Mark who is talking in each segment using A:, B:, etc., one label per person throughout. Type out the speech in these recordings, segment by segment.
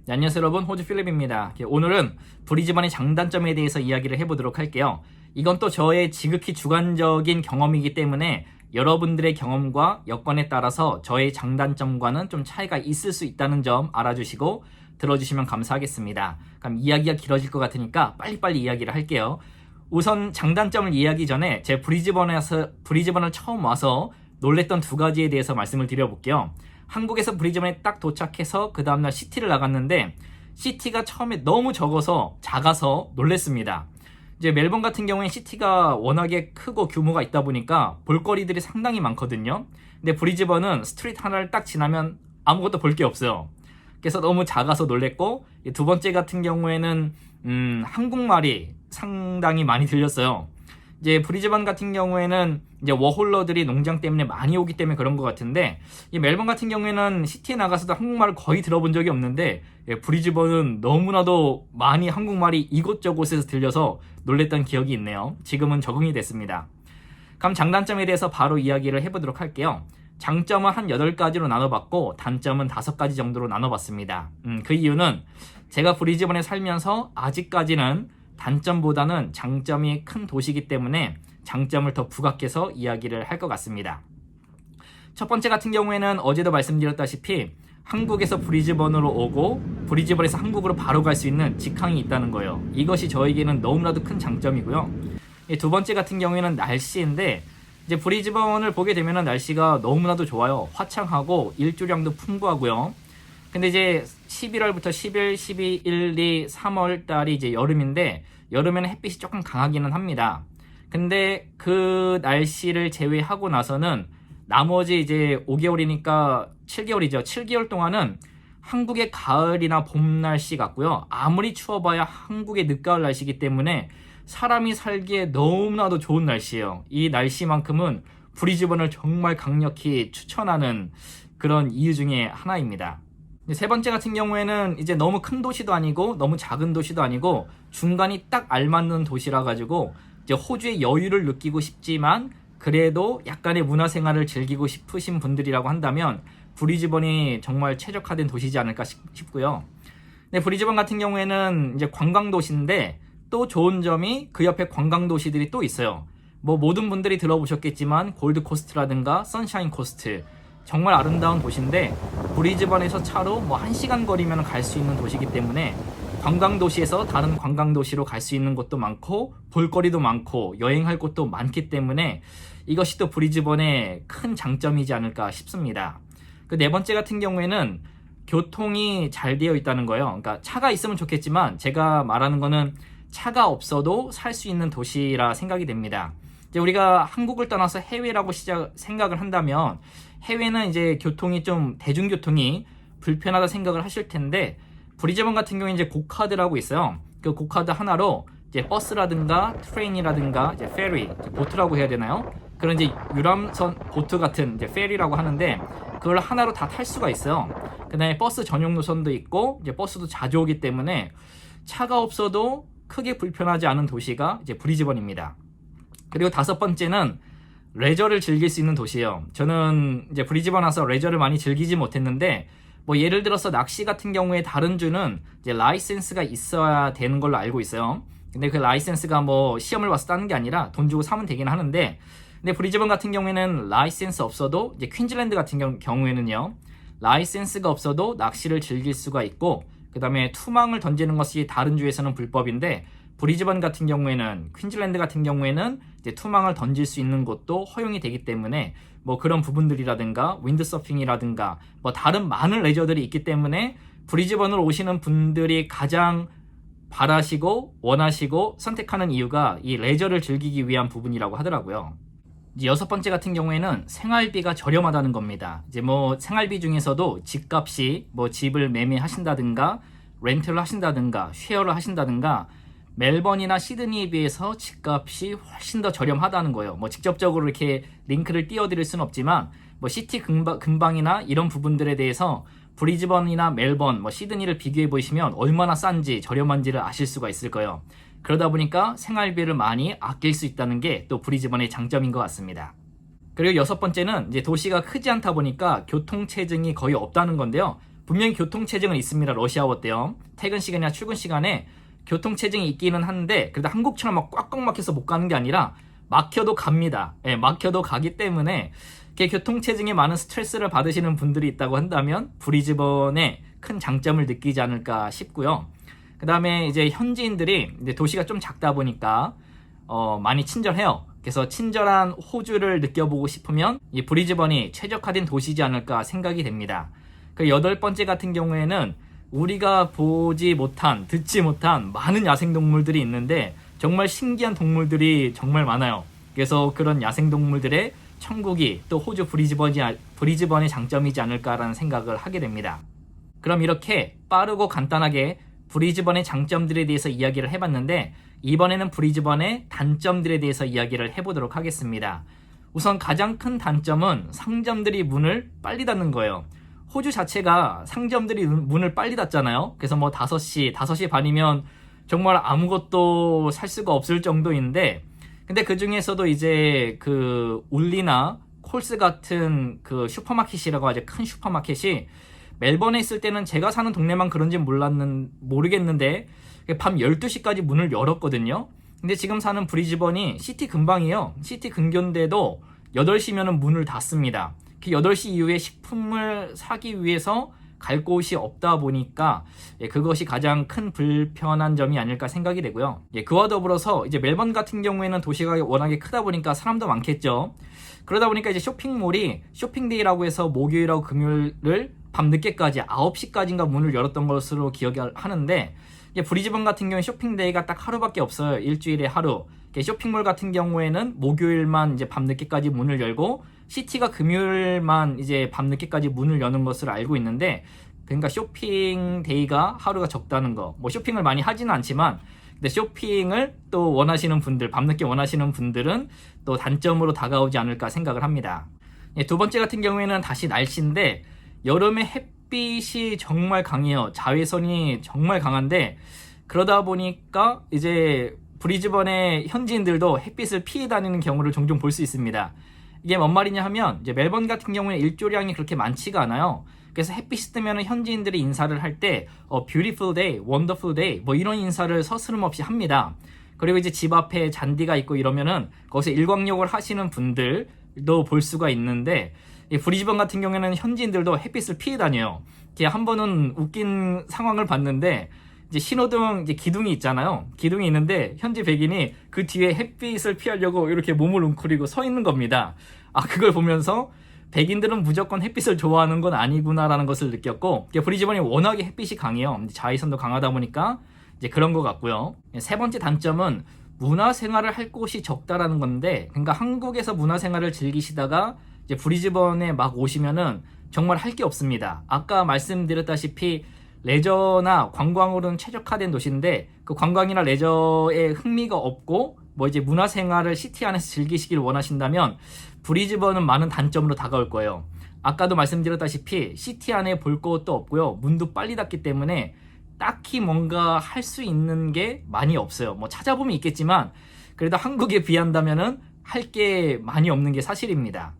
A: 네, 안녕하세요 여러분, 호주 필립입니다. 오늘은 브리즈번의 장단점에 대해서 이야기를 해보도록 할게요. 이건 또 저의 지극히 주관적인 경험이기 때문에 여러분들의 경험과 여건에 따라서 저의 장단점과는 좀 차이가 있을 수 있다는 점 알아주시고 들어주시면 감사하겠습니다. 그럼 이야기가 길어질 것 같으니까 빨리빨리 이야기를 할게요. 우선 장단점을 이야기 전에 제 브리즈번을 처음 와서 놀랬던 두 가지에 대해서 말씀을 드려볼게요. 한국에서 브리즈번에 딱 도착해서 그 다음날 시티를 나갔는데 시티가 처음에 너무 작아서 놀랬습니다. 이제 멜번 같은 경우에 시티가 워낙에 크고 규모가 있다 보니까 볼거리들이 상당히 많거든요. 근데 브리즈번은 스트리트 하나를 딱 지나면 아무것도 볼 게 없어요. 그래서 너무 작아서 놀랬고, 두 번째 같은 경우에는 한국말이 상당히 많이 들렸어요. 이제 브리즈번 같은 경우에는 이제 워홀러들이 농장 때문에 많이 오기 때문에 그런 것 같은데, 이 멜번 같은 경우에는 시티에 나가서도 한국말을 거의 들어본 적이 없는데, 브리즈번은 너무나도 많이 한국말이 이곳저곳에서 들려서 놀랬던 기억이 있네요. 지금은 적응이 됐습니다. 그럼 장단점에 대해서 바로 이야기를 해보도록 할게요. 장점은 한 8가지로 나눠봤고 단점은 5가지 정도로 나눠봤습니다. 그 이유는 제가 브리즈번에 살면서 아직까지는 단점보다는 장점이 큰 도시이기 때문에 장점을 더 부각해서 이야기를 할 것 같습니다. 첫 번째 같은 경우에는 어제도 말씀드렸다시피 한국에서 브리즈번으로 오고 브리즈번에서 한국으로 바로 갈 수 있는 직항이 있다는 거예요. 이것이 저에게는 너무나도 큰 장점이고요. 두 번째 같은 경우에는 날씨인데, 이제 브리즈번을 보게 되면 날씨가 너무나도 좋아요. 화창하고 일조량도 풍부하고요. 근데 이제 11월부터 10일, 12, 1, 2, 3월 달이 이제 여름인데 여름에는 햇빛이 조금 강하기는 합니다. 근데 그 날씨를 제외하고 나서는 나머지 이제 5개월이니까 7개월이죠. 7개월 동안은 한국의 가을이나 봄 날씨 같고요. 아무리 추워봐야 한국의 늦가을 날씨이기 때문에 사람이 살기에 너무나도 좋은 날씨예요. 이 날씨만큼은 브리즈번을 정말 강력히 추천하는 그런 이유 중에 하나입니다. 세 번째 같은 경우에는 이제 너무 큰 도시도 아니고 너무 작은 도시도 아니고 중간이 딱 알맞는 도시라 가지고 이제 호주의 여유를 느끼고 싶지만 그래도 약간의 문화생활을 즐기고 싶으신 분들이라고 한다면 브리즈번이 정말 최적화된 도시지 않을까 싶고요. 네, 브리즈번 같은 경우에는 이제 관광도시인데 또 좋은 점이 그 옆에 관광도시들이 또 있어요. 뭐 모든 분들이 들어보셨겠지만 골드코스트라든가 선샤인 코스트, 정말 아름다운 도시인데 브리즈번에서 차로 뭐 1시간 거리면 갈 수 있는 도시이기 때문에 관광도시에서 다른 관광도시로 갈 수 있는 곳도 많고 볼거리도 많고 여행할 곳도 많기 때문에 이것이 또 브리즈번의 큰 장점이지 않을까 싶습니다. 그 네 번째 같은 경우에는 교통이 잘 되어 있다는 거예요. 그러니까 차가 있으면 좋겠지만 제가 말하는 거는 차가 없어도 살 수 있는 도시라 생각이 됩니다. 이제 우리가 한국을 떠나서 해외라고 생각을 한다면 해외는 이제 교통이 좀 대중교통이 불편하다 생각을 하실 텐데 브리즈번 같은 경우에 이제 고카드라고 있어요. 그 고카드 하나로 이제 버스라든가 트레인이라든가 이제 페리, 보트라고 해야 되나요? 그런 이제 유람선 보트 같은 이제 페리라고 하는데 그걸 하나로 다 탈 수가 있어요. 그다음에 버스 전용 노선도 있고 이제 버스도 자주 오기 때문에 차가 없어도 크게 불편하지 않은 도시가 이제 브리즈번입니다. 그리고 5번째는 레저를 즐길 수 있는 도시예요. 저는 이제 브리즈번 와서 레저를 많이 즐기지 못했는데 뭐 예를 들어서 낚시 같은 경우에 다른 주는 이제 라이센스가 있어야 되는 걸로 알고 있어요. 근데 그 라이센스가 뭐 시험을 봐서 따는 게 아니라 돈 주고 사면 되긴 하는데, 근데 브리즈번 같은 경우에는 라이센스 없어도 이제 퀸즐랜드 같은 경우에는요 라이센스가 없어도 낚시를 즐길 수가 있고 그 다음에 투망을 던지는 것이 다른 주에서는 불법인데 브리즈번 같은 경우에는 퀸즐랜드 같은 경우에는 이제 투망을 던질 수 있는 곳도 허용이 되기 때문에 뭐 그런 부분들이라든가 윈드서핑이라든가 뭐 다른 많은 레저들이 있기 때문에 브리즈번으로 오시는 분들이 가장 바라시고 원하시고 선택하는 이유가 이 레저를 즐기기 위한 부분이라고 하더라고요. 이제 6번째 같은 경우에는 생활비가 저렴하다는 겁니다. 이제 뭐 생활비 중에서도 집값이 뭐 집을 매매하신다든가 렌트를 하신다든가 쉐어를 하신다든가 멜번이나 시드니에 비해서 집값이 훨씬 더 저렴하다는 거예요. 뭐 직접적으로 이렇게 링크를 띄워드릴 수는 없지만 뭐 시티 근방이나 이런 부분들에 대해서 브리즈번이나 멜번, 뭐 시드니를 비교해 보시면 얼마나 싼지 저렴한지를 아실 수가 있을 거예요. 그러다 보니까 생활비를 많이 아낄 수 있다는 게 또 브리즈번의 장점인 것 같습니다. 그리고 6번째는 이제 도시가 크지 않다 보니까 교통체증이 거의 없다는 건데요. 분명히 교통체증은 있습니다. 러시아워 때요. 퇴근 시간이나 출근 시간에 교통체증이 있기는 한데 그래도 한국처럼 막 꽉꽉 막혀서 못 가는 게 아니라 막혀도 갑니다. 예, 막혀도 가기 때문에 교통체증에 많은 스트레스를 받으시는 분들이 있다고 한다면 브리즈번의 큰 장점을 느끼지 않을까 싶고요. 그 다음에 이제 현지인들이 이제 도시가 좀 작다 보니까 많이 친절해요. 그래서 친절한 호주를 느껴보고 싶으면 이 브리즈번이 최적화된 도시지 않을까 생각이 됩니다. 그 8번째 같은 경우에는 우리가 보지 못한, 듣지 못한 많은 야생동물들이 있는데 정말 신기한 동물들이 정말 많아요. 그래서 그런 야생동물들의 천국이 또 호주 브리즈번의 장점이지 않을까라는 생각을 하게 됩니다. 그럼 이렇게 빠르고 간단하게 브리즈번의 장점들에 대해서 이야기를 해봤는데 이번에는 브리즈번의 단점들에 대해서 이야기를 해보도록 하겠습니다. 우선 가장 큰 단점은 상점들이 문을 빨리 닫는 거예요. 호주 자체가 상점들이 문을 빨리 닫잖아요. 그래서 뭐 5시 반이면 정말 아무것도 살 수가 없을 정도인데 근데 그 중에서도 이제 그 울리나 콜스 같은 그 슈퍼마켓이라고 하죠. 큰 슈퍼마켓이 멜번에 있을 때는 제가 사는 동네만 그런지 모르겠는데 밤 12시까지 문을 열었거든요. 근데 지금 사는 브리즈번이 시티 근방이에요. 시티 근교인데도 8시면은 문을 닫습니다. 그 8시 이후에 식품을 사기 위해서 갈 곳이 없다 보니까 그것이 가장 큰 불편한 점이 아닐까 생각이 되고요. 그와 더불어서 이제 멜번 같은 경우에는 도시가 워낙에 크다 보니까 사람도 많겠죠. 그러다 보니까 이제 쇼핑몰이 쇼핑데이라고 해서 목요일하고 금요일을 밤늦게까지 9시까지인가 문을 열었던 것으로 기억을 하는데 브리즈번 같은 경우에 쇼핑데이가 딱 하루밖에 없어요. 일주일에 하루. 쇼핑몰 같은 경우에는 목요일만 이제 밤늦게까지 문을 열고 시티가 금요일만 이제 밤늦게까지 문을 여는 것으로 알고 있는데 그러니까 쇼핑데이가 하루가 적다는 거. 뭐 쇼핑을 많이 하지는 않지만 근데 쇼핑을 또 원하시는 분들, 밤늦게 원하시는 분들은 또 단점으로 다가오지 않을까 생각을 합니다. 두 번째 같은 경우에는 다시 날씨인데 여름에 햇빛이 정말 강해요. 자외선이 정말 강한데 그러다 보니까 이제 브리즈번의 현지인들도 햇빛을 피해 다니는 경우를 종종 볼 수 있습니다. 이게 뭔 말이냐 하면 이제 멜번 같은 경우에 일조량이 그렇게 많지가 않아요. 그래서 햇빛이 뜨면 현지인들이 인사를 할 때 beautiful day, wonderful day 뭐 이런 인사를 서스름없이 합니다. 그리고 이제 집 앞에 잔디가 있고 이러면은 거기서 일광욕을 하시는 분들도 볼 수가 있는데 이 브리즈번 같은 경우에는 현지인들도 햇빛을 피해 다녀요. 한 번은 웃긴 상황을 봤는데 이제 신호등 이제 기둥이 있잖아요. 기둥이 있는데 현지 백인이 그 뒤에 햇빛을 피하려고 이렇게 몸을 웅크리고 서 있는 겁니다. 그걸 보면서 백인들은 무조건 햇빛을 좋아하는 건 아니구나라는 것을 느꼈고 브리즈번이 워낙에 햇빛이 강해요. 자외선도 강하다 보니까 이제 그런 것 같고요. 세 번째 단점은 문화생활을 할 곳이 적다라는 건데 그러니까 한국에서 문화생활을 즐기시다가 이제 브리즈번에 막 오시면은 정말 할 게 없습니다. 아까 말씀드렸다시피 레저나 관광으로는 최적화된 도시인데 그 관광이나 레저에 흥미가 없고 뭐 이제 문화생활을 시티 안에서 즐기시길 원하신다면 브리즈번은 많은 단점으로 다가올 거예요. 아까도 말씀드렸다시피 시티 안에 볼 것도 없고요. 문도 빨리 닫기 때문에 딱히 뭔가 할 수 있는 게 많이 없어요. 뭐 찾아보면 있겠지만 그래도 한국에 비한다면은 할 게 많이 없는 게 사실입니다.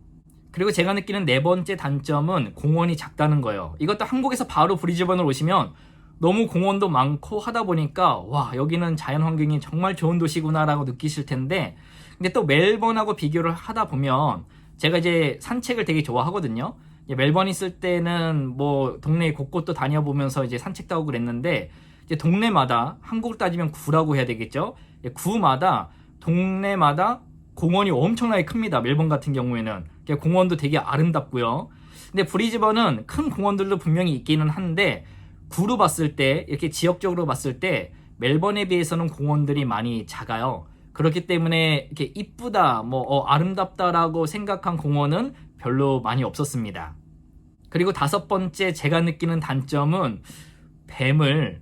A: 그리고 제가 느끼는 네 번째 단점은 공원이 작다는 거예요. 이것도 한국에서 바로 브리즈번을 오시면 너무 공원도 많고 하다 보니까 와 여기는 자연환경이 정말 좋은 도시구나 라고 느끼실 텐데 근데 또 멜번하고 비교를 하다 보면 제가 이제 산책을 되게 좋아하거든요. 멜번 있을 때는 뭐 동네 곳곳도 다녀보면서 이제 산책도 하고 그랬는데 이제 동네마다 한국으로 따지면 구라고 해야 되겠죠. 구마다 동네마다 공원이 엄청나게 큽니다. 멜번 같은 경우에는 공원도 되게 아름답고요. 근데 브리즈번은 큰 공원들도 분명히 있기는 한데 구로 봤을 때 이렇게 지역적으로 봤을 때 멜번에 비해서는 공원들이 많이 작아요. 그렇기 때문에 이렇게 이쁘다, 뭐 아름답다라고 생각한 공원은 별로 많이 없었습니다. 그리고 다섯 번째 제가 느끼는 단점은 뱀을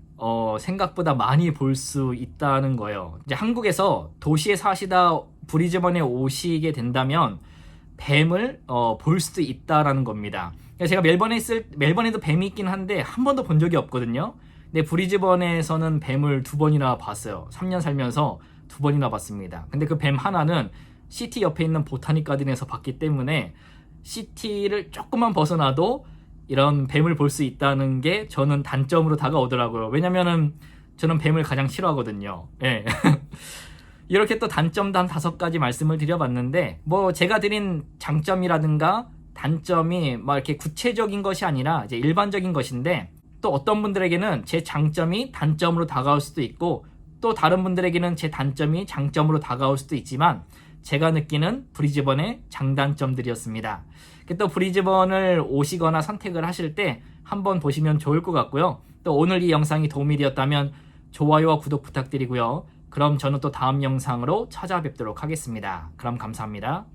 A: 생각보다 많이 볼 수 있다는 거예요. 이제 한국에서 도시에 사시다 브리즈번에 오시게 된다면 뱀을 볼 수도 있다라는 겁니다. 제가 멜번에도 뱀이 있긴 한데 한 번도 본 적이 없거든요. 근데 브리즈번에서는 뱀을 2번이나 봤어요. 3년 살면서 2번이나 봤습니다. 근데 그 뱀 하나는 시티 옆에 있는 보타닉 가든에서 봤기 때문에 시티를 조금만 벗어나도 이런 뱀을 볼 수 있다는 게 저는 단점으로 다가오더라고요. 왜냐면은 저는 뱀을 가장 싫어하거든요. 예. 이렇게 또 단점도 한 5가지 말씀을 드려봤는데, 뭐 제가 드린 장점이라든가 단점이 막 이렇게 구체적인 것이 아니라 이제 일반적인 것인데, 또 어떤 분들에게는 제 장점이 단점으로 다가올 수도 있고, 또 다른 분들에게는 제 단점이 장점으로 다가올 수도 있지만, 제가 느끼는 브리즈번의 장단점들이었습니다. 또 브리즈번을 오시거나 선택을 하실 때 한번 보시면 좋을 것 같고요. 또 오늘 이 영상이 도움이 되었다면 좋아요와 구독 부탁드리고요. 그럼 저는 또 다음 영상으로 찾아뵙도록 하겠습니다. 그럼 감사합니다.